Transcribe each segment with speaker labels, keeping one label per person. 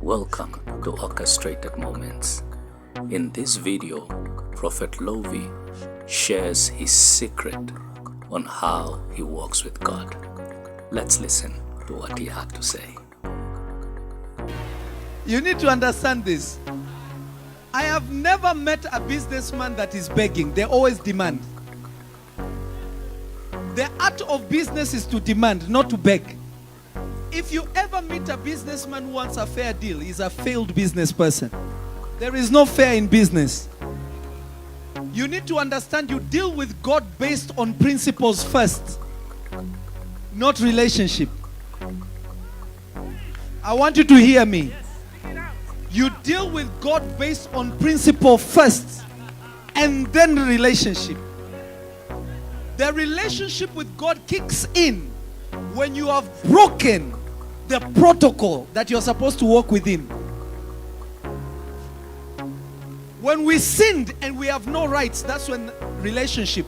Speaker 1: Welcome to Orchestrated Moments. In this video, Prophet Lovy shares his secret on how he walks with God. Let's listen to what he had to say.
Speaker 2: You need to understand this. I have never met a businessman that is begging. They always demand. The art of business is to demand, not to beg. If you ever meet a businessman who wants a fair deal, he's a failed business person. There is no fair in business. You need to understand you deal with God based on principles first, not relationship. I want you to hear me. You deal with God based on principle first and then relationship. The relationship with God kicks in when you have broken the protocol that you're supposed to walk within. When we sinned and we have no rights, that's when relationship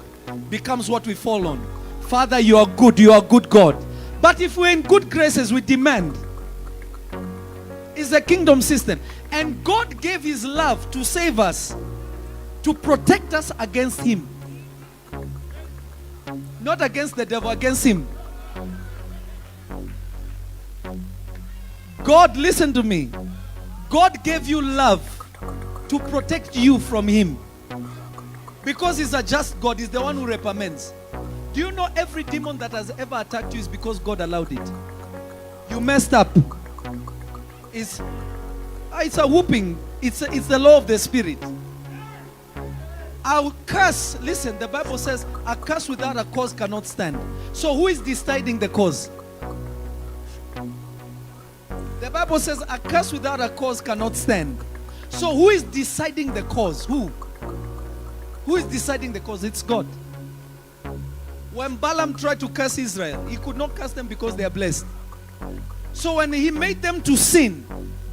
Speaker 2: becomes what we fall on. Father, you are good God. But if we're in good graces, we demand. It's a kingdom system. And God gave his love to save us, to protect us against him. Not against the devil, against him. God, listen to me. God gave you love to protect you from him. Because he's a just God. He's the one who reprimants. Do you know every demon that has ever attacked you is because God allowed it? You messed up. It's a whooping. It's the law of the spirit. Our curse, listen, the Bible says a curse without a cause cannot stand. So who is deciding the cause? The Bible says a curse without a cause cannot stand. So who is deciding the cause? Who? Who is deciding the cause? It's God. When Balaam tried to curse Israel, he could not curse them because they are blessed. So when he made them to sin,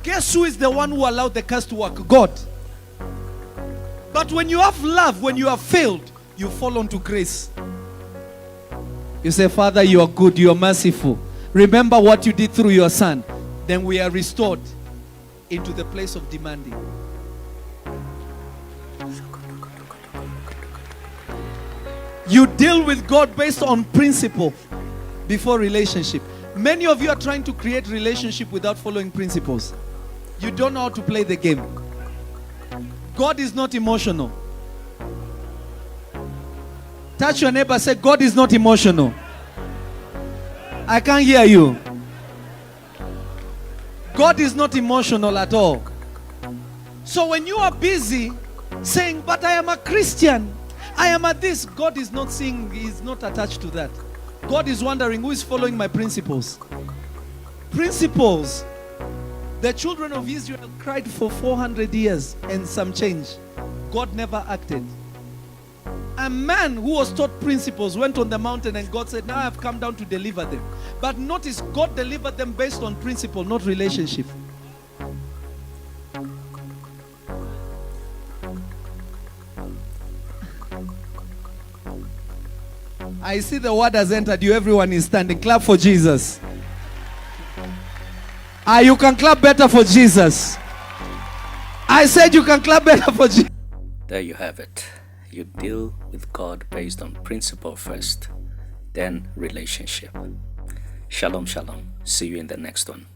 Speaker 2: guess who is the one who allowed the curse to work? God. But when you have love, when you have failed, you fall onto grace. You say, Father, you are good, you are merciful. Remember what you did through your son. Then we are restored into the place of demanding. You deal with God based on principle before relationship. Many of you are trying to create relationship without following principles. You don't know how to play the game. God is not emotional. Touch your neighbor, say, God is not emotional. I can't hear you. God is not emotional at all. So when you are busy saying, but I am a Christian, I am a this, God is not seeing, he is not attached to that. God is wondering, who is following my principles? Principles. The children of Israel cried for 400 years and some change. God never acted. A man who was taught principles went on the mountain and God said, now I have come down to deliver them. But notice, God delivered them based on principle, not relationship. I see the word has entered you. Everyone is standing. Clap for Jesus. You can clap better for Jesus. I said you can clap better for Jesus.
Speaker 1: There you have it. You deal with God based on principle first, then relationship. Shalom, shalom. See you in the next one.